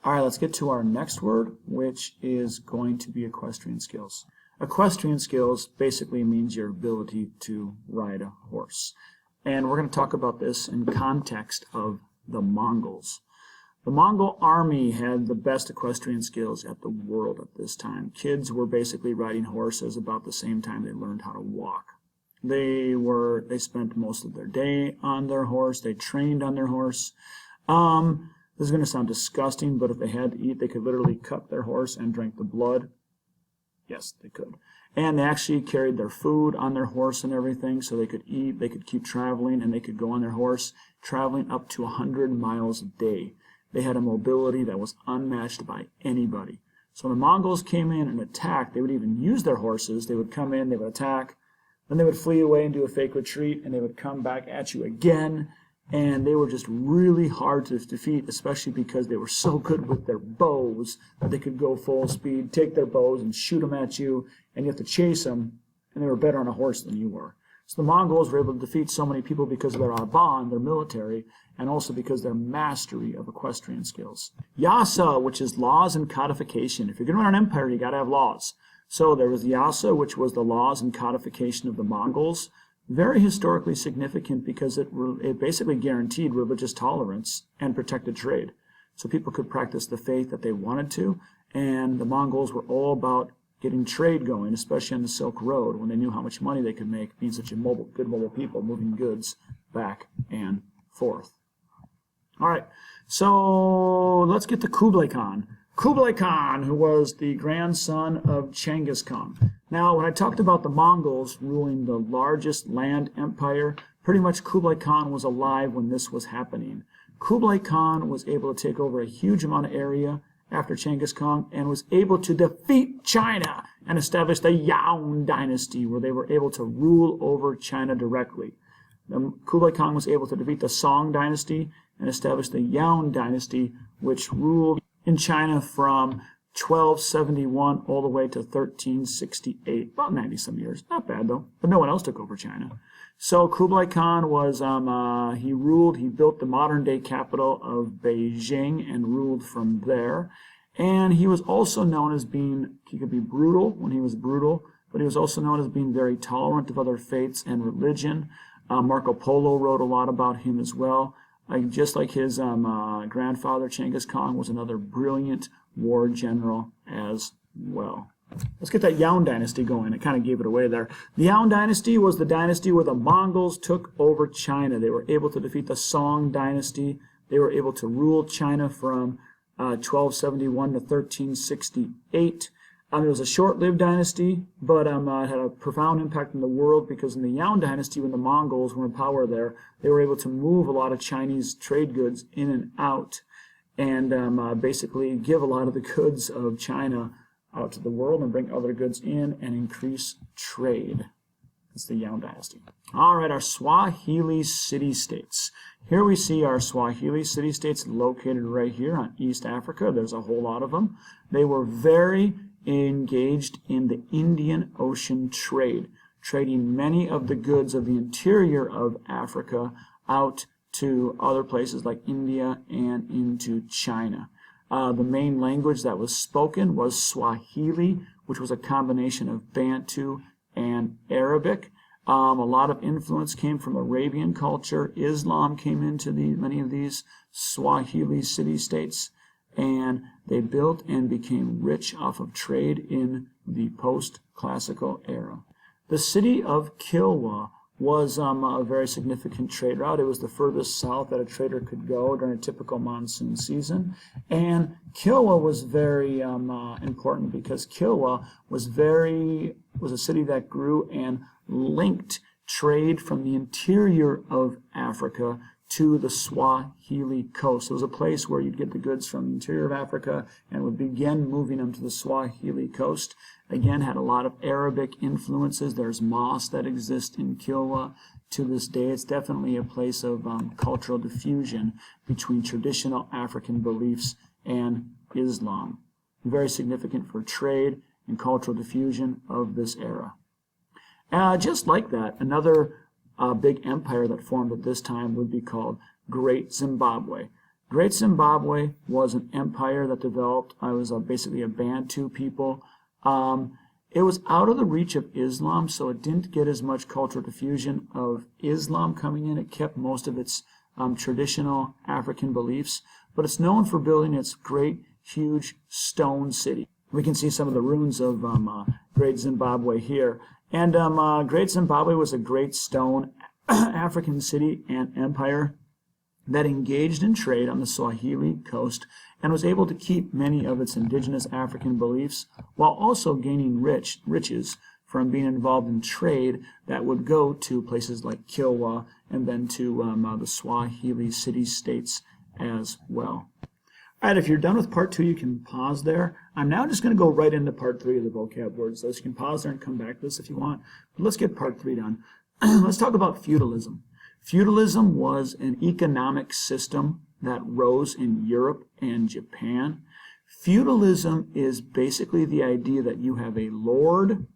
All right, let's get to our next word, which is going to be equestrian skills. Equestrian skills basically means your ability to ride a horse. And we're going to talk about this in context of the Mongols. The Mongol army had the best equestrian skills at the world at this time. Kids were basically riding horses about the same time they learned how to walk. They spent most of their day on their horse. They trained on their horse. This is going to sound disgusting, but if they had to eat, they could literally cut their horse and drink the blood. Yes, they could. And they actually carried their food on their horse and everything, so they could eat, they could keep traveling, and they could go on their horse, traveling up to 100 miles a day. They had a mobility that was unmatched by anybody. So when the Mongols came in and attacked, they would even use their horses. They would come in, they would attack, then they would flee away and do a fake retreat, and they would come back at you again. And they were just really hard to defeat, especially because they were so good with their bows that they could go full speed, take their bows and shoot them at you, and you have to chase them, and they were better on a horse than you were. So the Mongols were able to defeat so many people because of their arban, their military, and also because of their mastery of equestrian skills. Yasa, which is laws and codification. If you're going to run an empire, you got to have laws. So there was Yasa, which was the laws and codification of the Mongols. Very historically significant because it basically guaranteed religious tolerance and protected trade. So people could practice the faith that they wanted to, and the Mongols were all about getting trade going, especially on the Silk Road, when they knew how much money they could make, being such a good mobile people, moving goods back and forth. All right, so let's get to Kublai Khan. Kublai Khan, who was the grandson of Genghis Khan. Now, when I talked about the Mongols ruling the largest land empire, pretty much Kublai Khan was alive when this was happening. Kublai Khan was able to take over a huge amount of area after Genghis Khan and was able to defeat China and establish the Yuan dynasty, where they were able to rule over China directly. Kublai Khan was able to defeat the Song dynasty and establish the Yuan dynasty, which ruled in China from 1271 all the way to 1368, about 90 some years. Not bad though, but no one else took over China. So Kublai Khan was, he built the modern day capital of Beijing and ruled from there. And he was also known as he could be brutal when he was brutal, but he was also known as being very tolerant of other faiths and religion. Marco Polo wrote a lot about him as well. Just like his grandfather, Genghis Khan was another brilliant war general as well. Let's get that Yuan dynasty going. I kind of gave it away there. The Yuan dynasty was the dynasty where the Mongols took over China. They were able to defeat the Song dynasty. They were able to rule China from 1271 to 1368. It was a short-lived dynasty, but it had a profound impact on the world because in the Yuan dynasty, when the Mongols were in power there, they were able to move a lot of Chinese trade goods in and out and basically give a lot of the goods of China out to the world and bring other goods in and increase trade. That's the Yuan dynasty. All right, our Swahili Citystates. Here we see our Swahili Citystates located right here on East Africa. There's a whole lot of them. They were very engaged in the Indian Ocean trade, trading many of the goods of the interior of Africa out to other places like India and into China. The main language that was spoken was Swahili, which was a combination of Bantu and Arabic. A lot of influence came from Arabian culture. Islam came into many of these Swahili city-states, and they built and became rich off of trade in the post-classical era. The city of Kilwa was a very significant trade route. It was the furthest south that a trader could go during a typical monsoon season. And Kilwa was very important because Kilwa was a city that grew and linked trade from the interior of Africa to the Swahili coast. It was a place where you'd get the goods from the interior of Africa and would begin moving them to the Swahili coast. Again, had a lot of Arabic influences. There's mosques that exist in Kilwa to this day. It's definitely a place of cultural diffusion between traditional African beliefs and Islam. Very significant for trade and cultural diffusion of this era. Just like that, another big empire that formed at this time would be called Great Zimbabwe. Great Zimbabwe was an empire that developed. I was basically a Bantu people. It was out of the reach of Islam, so it didn't get as much cultural diffusion of Islam coming in. It kept most of its traditional African beliefs, but it's known for building its great, huge stone city. We can see some of the ruins of Great Zimbabwe here. And Great Zimbabwe was a great stone African city and empire that engaged in trade on the Swahili coast and was able to keep many of its indigenous African beliefs while also gaining riches from being involved in trade that would go to places like Kilwa and then to the Swahili Citystates as well. All right, if you're done with part 2, you can pause there. I'm now just going to go right into part 3 of the vocab words. So you can pause there and come back to this if you want. But let's get part 3 done. Let's talk about feudalism. Feudalism was an economic system that rose in Europe and Japan. Feudalism is basically the idea that you have a lord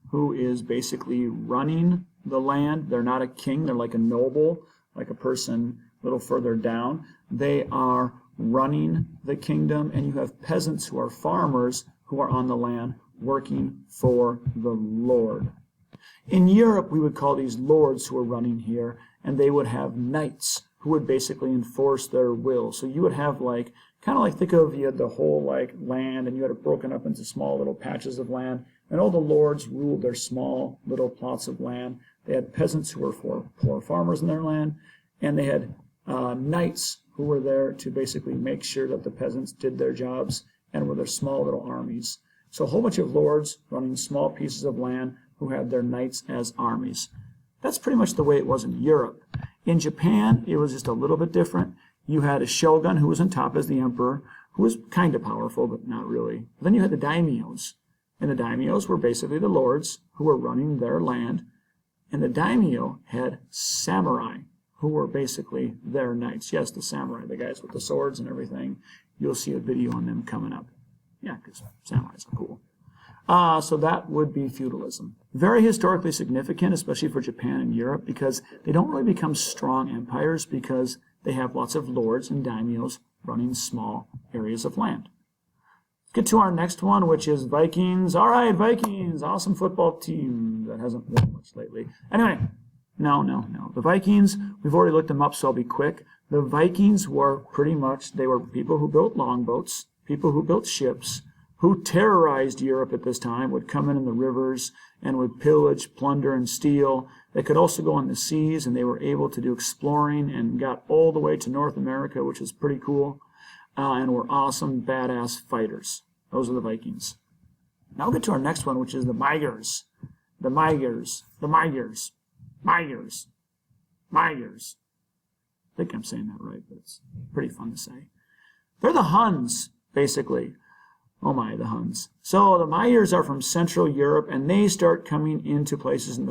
who is basically running the land. They're not a king, they're like a noble, like a person a little further down. They are running the kingdom, and you have peasants who are farmers who are on the land working for the lord. In Europe, we would call these lords who are running here, and they would have knights who would basically enforce their will. So you would have like, kind of like, think of, you had the whole like land, and you had it broken up into small little patches of land, and all the lords ruled their small little plots of land. They had peasants who were poor farmers in their land, and they had knights who were there to basically make sure that the peasants did their jobs and were their small little armies. So a whole bunch of lords running small pieces of land who had their knights as armies. That's pretty much the way it was in Europe. In Japan, it was just a little bit different. You had a shogun who was on top as the emperor, who was kind of powerful, but not really. Then you had the daimyos, and the daimyos were basically the lords who were running their land, and the daimyo had samurai, who were basically their knights. Yes, the samurai, the guys with the swords and everything. You'll see a video on them coming up. Yeah, because samurais are cool. So that would be feudalism. Very historically significant, especially for Japan and Europe, because they don't really become strong empires because they have lots of lords and daimyos running small areas of land. Let's get to our next one, which is Vikings. All right, Vikings, awesome football team that hasn't won much lately. Anyway, no. The Vikings, we've already looked them up, so I'll be quick. The Vikings were pretty much, they were people who built longboats, people who built ships, who terrorized Europe at this time, would come in the rivers and would pillage, plunder, and steal. They could also go on the seas, and they were able to do exploring and got all the way to North America, which is pretty cool, and were awesome, badass fighters. Those are the Vikings. Now we'll get to our next one, which is the Magyars. The Magyars. The Magyars. Magyars. Magyars. I think I'm saying that right, but it's pretty fun to say. They're the Huns, basically. Oh my, the Huns. So the Magyars are from Central Europe, and they start coming into places in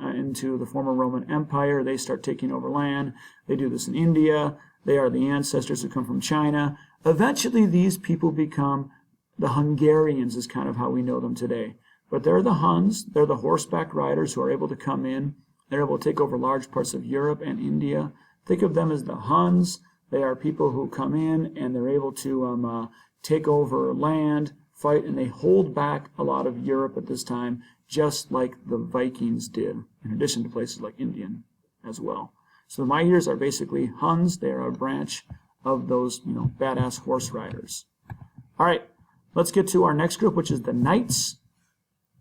into the former Roman Empire. They start taking over land. They do this in India. They are the ancestors who come from China. Eventually, these people become the Hungarians, is kind of how we know them today. But they're the Huns. They're the horseback riders who are able to come in. They're able to take over large parts of Europe and India. Think of them as the Huns. They are people who come in, and they're able to take over land, fight, and they hold back a lot of Europe at this time, just like the Vikings did, in addition to places like India as well. So the Magyars are basically Huns. They are a branch of those, badass horse riders. All right, let's get to our next group, which is the Knights.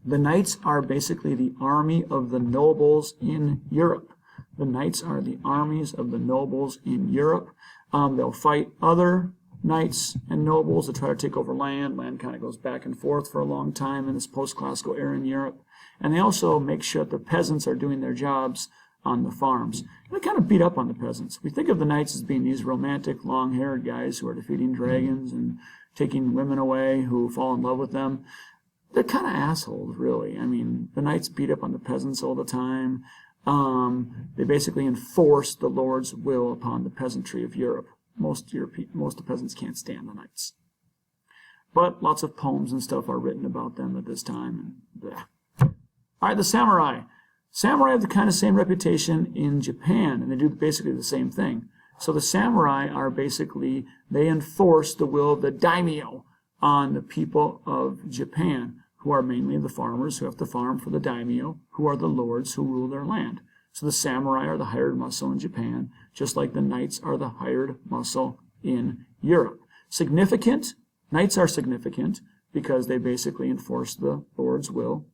The Knights are basically the army of the nobles in Europe. The Knights are the armies of the nobles in Europe. They'll fight other knights and nobles to try to take over land. Land kind of goes back and forth for a long time in this post-classical era in Europe. And they also make sure that the peasants are doing their jobs on the farms. And they kind of beat up on the peasants. We think of the knights as being these romantic, long-haired guys who are defeating dragons and taking women away who fall in love with them. They're kind of assholes, really. I mean, the knights beat up on the peasants all the time. They basically enforce the Lord's will upon the peasantry of Europe. Most of the peasants can't stand the knights. But lots of poems and stuff are written about them at this time. All right, the samurai. Samurai have the kind of same reputation in Japan, and they do basically the same thing. So the samurai are basically, they enforce the will of the daimyo on the people of Japan, who are mainly the farmers who have to farm for the daimyo, who are the lords who rule their land. So the samurai are the hired muscle in Japan, just like the knights are the hired muscle in Europe. Significant, knights are significant because they basically enforce the lord's will,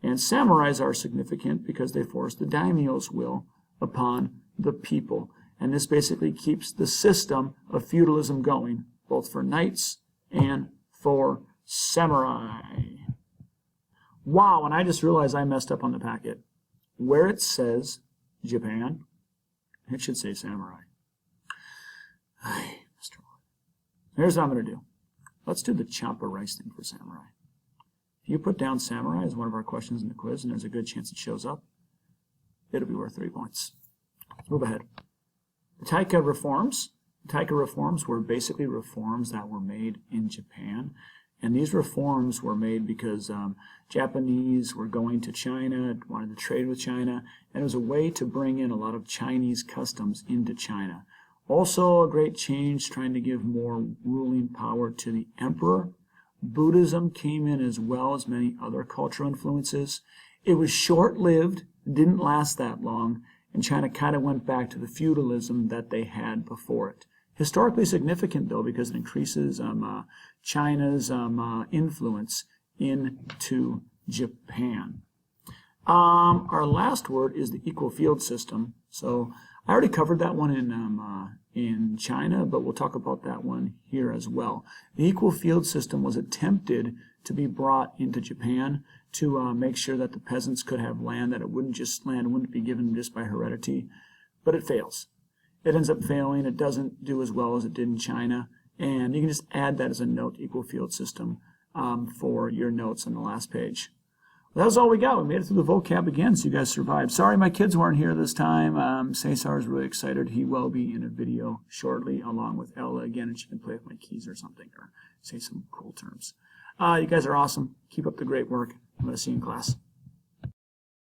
and samurais are significant because they force the daimyo's will upon the people. And this basically keeps the system of feudalism going, both for knights and for samurai. Wow, and I just realized I messed up on the packet. Where it says Japan, it should say samurai. Here's what I'm going to do. Let's do the chop or rice thing for samurai. If you put down samurai as one of our questions in the quiz, and there's a good chance it shows up, it'll be worth 3 points. Let's move ahead. The Taika reforms. The Taika reforms were basically reforms that were made in Japan. And these reforms were made because Japanese were going to China, wanted to trade with China, and it was a way to bring in a lot of Chinese customs into China. Also, a great change trying to give more ruling power to the emperor. Buddhism came in as well as many other cultural influences. It was short-lived, didn't last that long, and China kind of went back to the feudalism that they had before it. Historically significant, though, because it increases China's influence into Japan. Our last word is the equal field system. So I already covered that one in China, but we'll talk about that one here as well. The equal field system was attempted to be brought into Japan to make sure that the peasants could have land, that it wouldn't be given just by heredity, but it fails. It ends up failing. It doesn't do as well as it did in China, and you can just add that as a note, equal field system, for your notes on the last page. Well, that was all we got. We made it through the vocab again, so you guys survived. Sorry my kids weren't here this time. Cesar is really excited. He will be in a video shortly, along with Ella again, and she can play with my keys or something, or say some cool terms. You guys are awesome. Keep up the great work. I'm going to see you in class.